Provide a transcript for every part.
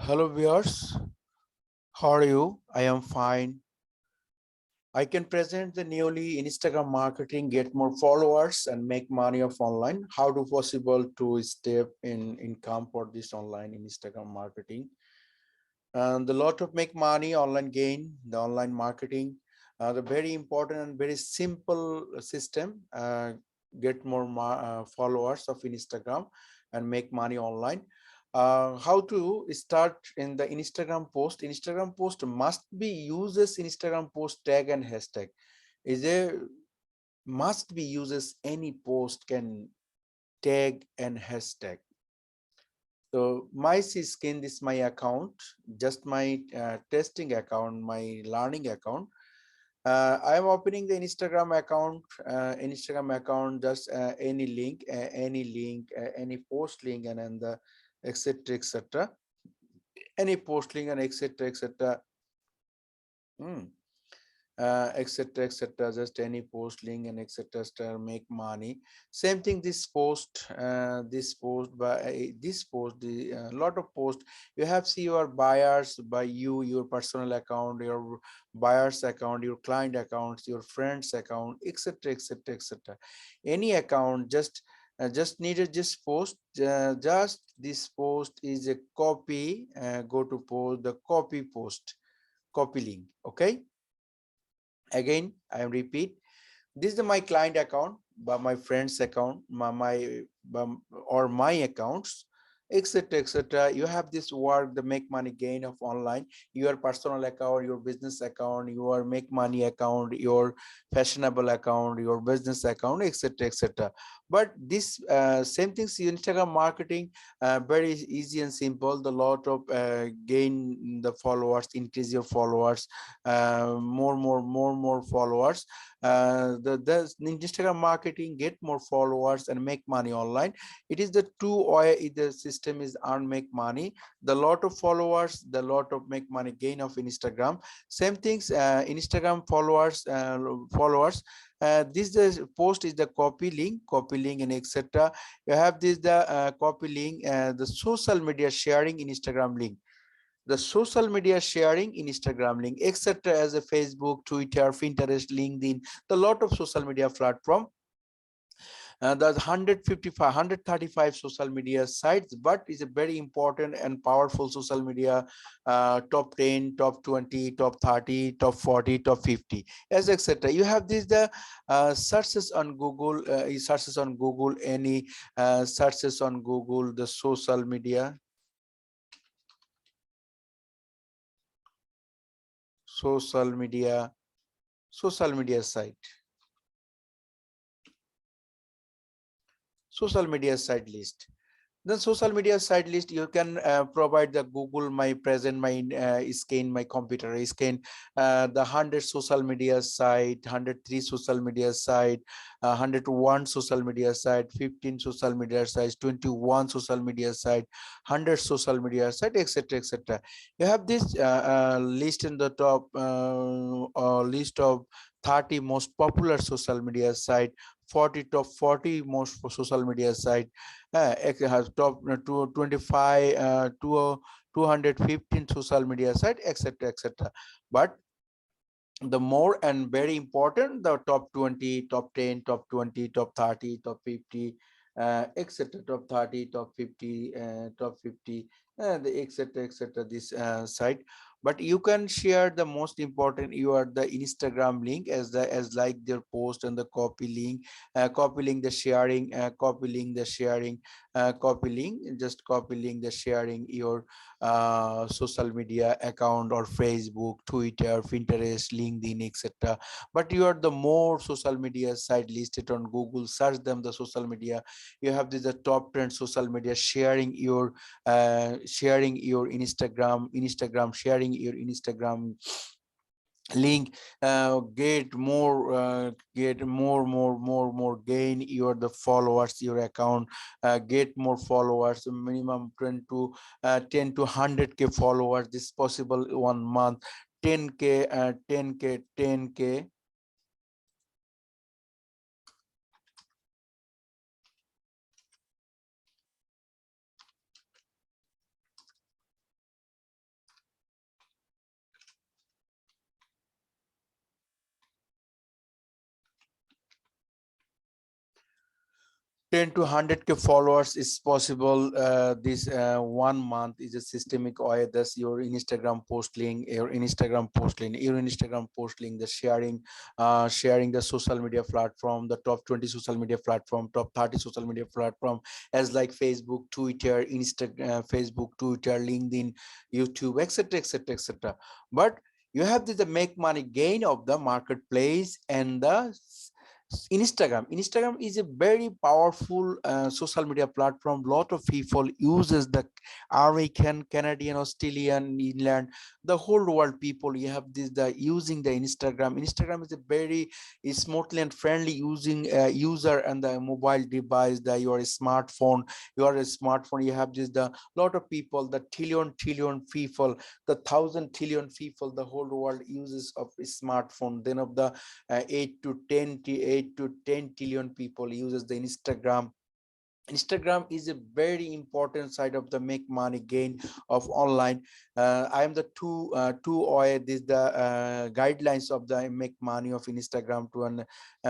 Hello viewers, how are you? I am fine. I can present the newly Instagram marketing, get more followers and make money of online. How to possible to step in income for this online Instagram marketing. And the lot of make money, online gain, the online marketing, the very important and very simple system. Get more followers of Instagram and make money online. How to start in the Instagram post must be uses Instagram post tag and hashtag. Is a must be uses any post can tag and hashtag. So my skin, this is my account, just my testing account, my learning account. I am opening the Instagram account, just any link, any post link, and then the etc. etc. Any post link and etc. etc. Etc etc, just any post link and etc make money. Same thing, this post the lot of post you have, see your buyers by you, your personal account, your buyers account, your client accounts, your friends account, etc etc etc. Any account, just needed just post, just this post is a copy, go to post the copy link. Okay, again I repeat, this is my client account, but my friend's account, or my accounts, etc etc. You have this work, the make money gain of online, your personal account, your business account, your make money account, your fashionable account, your business account, etc etc. But this same things Instagram marketing, very easy and simple. The lot of gain the followers, increase your followers, more followers. The Instagram marketing, get more followers and make money online. It is the two way the system is earn make money. The lot of followers, the lot of make money gain of Instagram. Same things, Instagram followers. This the post is the copy link and etc. You have this the copy link, the social media sharing in Instagram link, the social media sharing in Instagram link, etc. as a Facebook, Twitter, Pinterest, LinkedIn, the lot of social media platform. There's 155, 135 social media sites, but it's a very important and powerful social media, top 10, top 20, top 30, top 40, top 50, as etc. You have this the searches on Google, any searches on Google, the social media social media site, social media site list. The social media site list, you can provide the Google my present, my scan, my computer scan, the 100 social media site, 103 social media site, 101 social media site, 15 social media sites, 21 social media site, 100 social media site, etc etc. You have this list in the top, list of 30 most popular social media site, 40 top 40 most social media site, it has top 25 215 social media site, etc etc. But the more and very important, the top 20, top 10, top 20, top 30, top 50, etc, top 30, top 50, top 50, the etc etc, this site. But you can share the most important, you are the Instagram link as the as like their post, and the copy link the sharing, copy link the sharing, copy link, just copy link the sharing your social media account, or Facebook, Twitter, Pinterest, LinkedIn, etc. But you are the more social media site listed on Google, search them the social media. You have this the top 10 social media, sharing your Instagram, sharing your Instagram link, get more gain your the followers, your account, get more followers, minimum 10 to 100k followers, this possible 1 month, 10k, 10k. 10 to 100K followers is possible. This 1 month is a systemic way. That's your Instagram post link, your Instagram post link, your Instagram post link, the sharing the social media platform, the top 20 social media platform, top 30 social media platform, as like Facebook, Twitter, Instagram, Facebook, Twitter, LinkedIn, YouTube, etc., etc., etc. But you have the make money gain of the marketplace and the Instagram is a very powerful social media platform. Lot of people uses the American, Canadian, Australian, England, the whole world people. You have this the using the Instagram is a very smoothly and friendly using user and the mobile device, the your smartphone. You have this the lot of people, the trillion people, the 1,000 trillion people, the whole world uses of smartphone. Then of the 8 to 10 trillion people uses the Instagram is a very important side of the make money gain of online. I am the two or this the guidelines of the make money of Instagram to an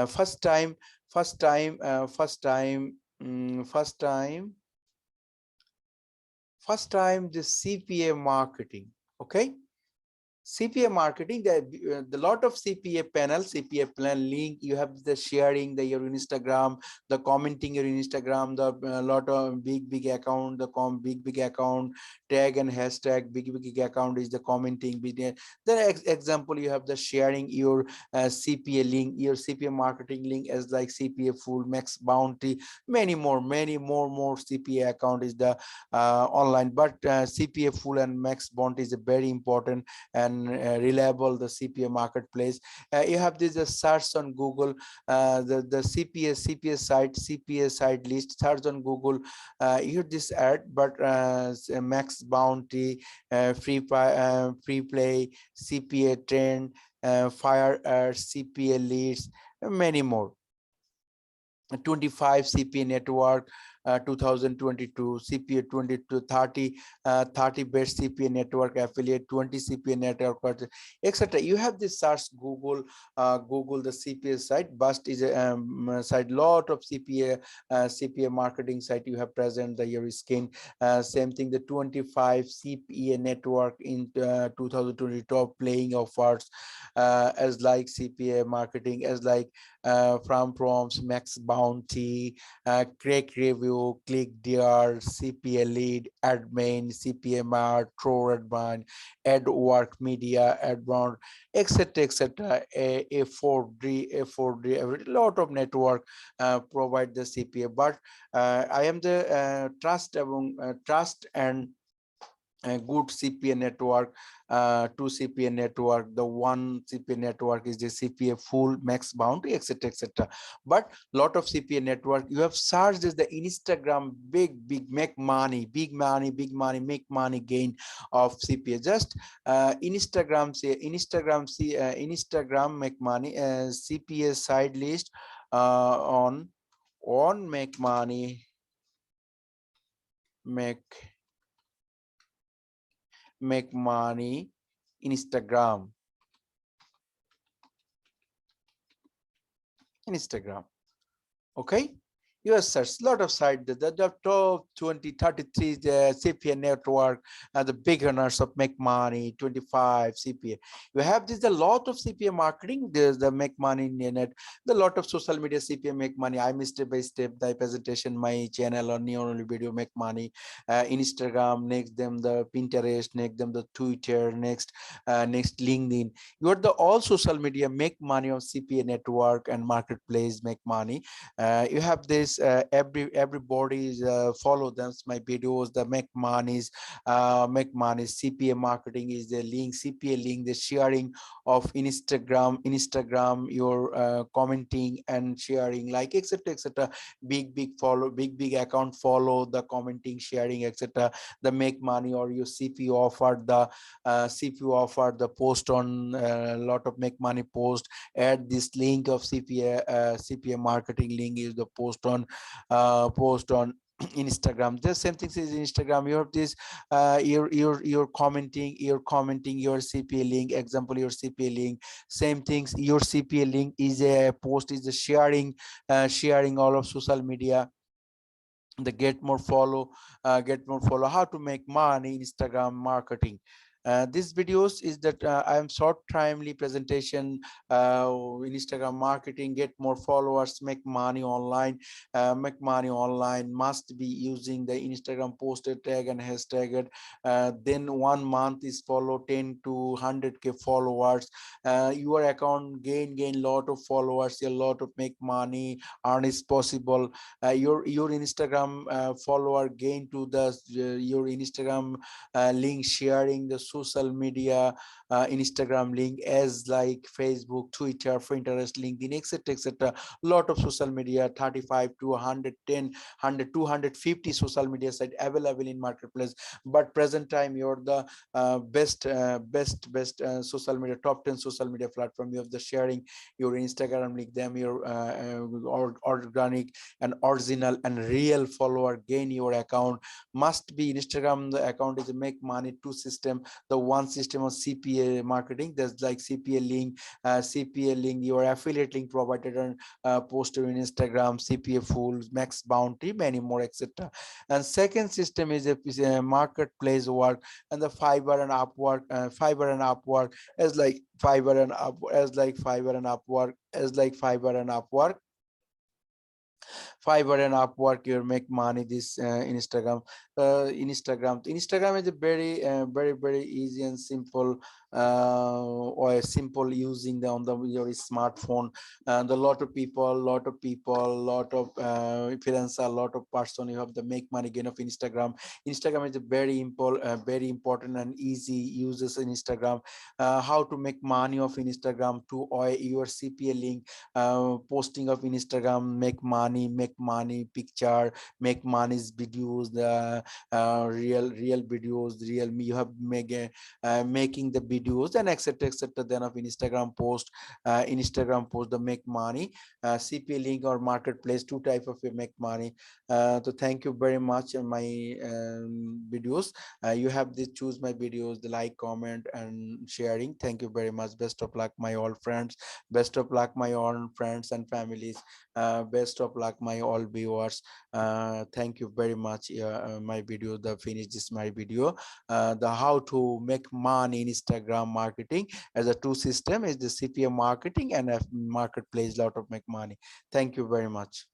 first time first time first time first time first time the CPA marketing. Okay, CPA marketing, the lot of CPA panel, CPA plan link, you have the sharing the your Instagram, the commenting your Instagram, the lot of big account, the big account tag and hashtag big account is the commenting. The example you have the sharing your CPA link, your CPA marketing link as like CPA full max bounty, more CPA account is the online, but CPA full and max bounty is a very important and reliable the CPA marketplace. You have this search on Google, the CPA site list, search on Google. You have this ad, but max bounty, free play, CPA trend, fire CPA leads, many more. 25 CPA network, 2022 CPA 22 30 30 best CPA network affiliate, 20 CPA network, etc. You have this search Google, Google the CPA site. Bust is a site, lot of CPA marketing site you have present the your skin. Same thing, the 25 CPA network in 2020 top playing offers as like CPA marketing, as like from prompts, max bounty, crack review, click DR, CPA lead, admin, CPA mart, throw admin, ad work media, adbound, etc., etc. A4D, every lot of network provide the CPA. But I am the trust and good CPA network, two CPA network. The one CPA network is the CPA full max bounty, etc., etc. But lot of CPA network you have searched is the Instagram big make money, make money gain of CPA. Just Instagram make money CPA side list on make money make money Instagram. Okay, you have searched lot of sites, the top 20 33 the CPA network, the beginners of make money, 25 CPA. You have this a lot of CPA marketing. There's the make money in net, the lot of social media CPA make money. I'm step by step the presentation my channel or new only video make money. Instagram, next them the Pinterest, next them the Twitter, next LinkedIn. You are the all social media make money of CPA network and marketplace make money. You have this everybody is follow them my videos, the make money CPA marketing is the link, CPA link, the sharing of Instagram your commenting and sharing like etc., etc. Big account follow the commenting, sharing, etc. the make money or your CPU offered the post on a lot of make money post. Add this link of CPA marketing link is the post on Instagram. The same thing is Instagram. You have this you're commenting your CPA link, example your CPA link. Same things, your CPA link is a post is a sharing all of social media. the get more follow, how to make money in Instagram marketing. This videos is that I am short timely presentation in Instagram marketing, get more followers, make money online. Make money online must be using the Instagram posted tag and hashtag. Then 1 month is follow 10 to 100k followers. Your account gain lot of followers, a lot of make money earn is possible. Your Instagram follower gain to the your Instagram link, sharing the social media Instagram link as like Facebook, Twitter, Pinterest, LinkedIn, etc, etc. Lot of social media, 35 to 110 250 social media site available in marketplace. But present time you're the best social media, top 10 social media platform. You have the sharing your Instagram link, them your organic and original and real follower gain your account. Must be Instagram, the account is a make money two system. The one system of CPA marketing, there's like CPA link, your affiliate link provided on posted on Instagram, CPA full, max bounty, many more, etc. And second system is a marketplace work, and the Fiverr and Upwork as like Fiverr and Upwork, you make money. This Instagram is a very easy and simple or simple using on your smartphone. And a lot of freelancer, a lot of person you have the make money gain of Instagram. Instagram is a very important and easy uses in Instagram. How to make money of Instagram to or your CPA link, posting of Instagram, make money picture, make money's videos, the real videos, real me you have making the videos and etc then of Instagram post the make money. CPA link or marketplace, two type of make money. So thank you very much on my videos. You have this choose my videos, the like, comment and sharing. Thank you very much. Best of luck my all friends, best of luck my all friends and families. Best of luck my all viewers. Thank you very much. My video, the finish this my video. The how to make money in Instagram marketing as a two system is the CPA marketing and a marketplace lot of make money. Thank you very much.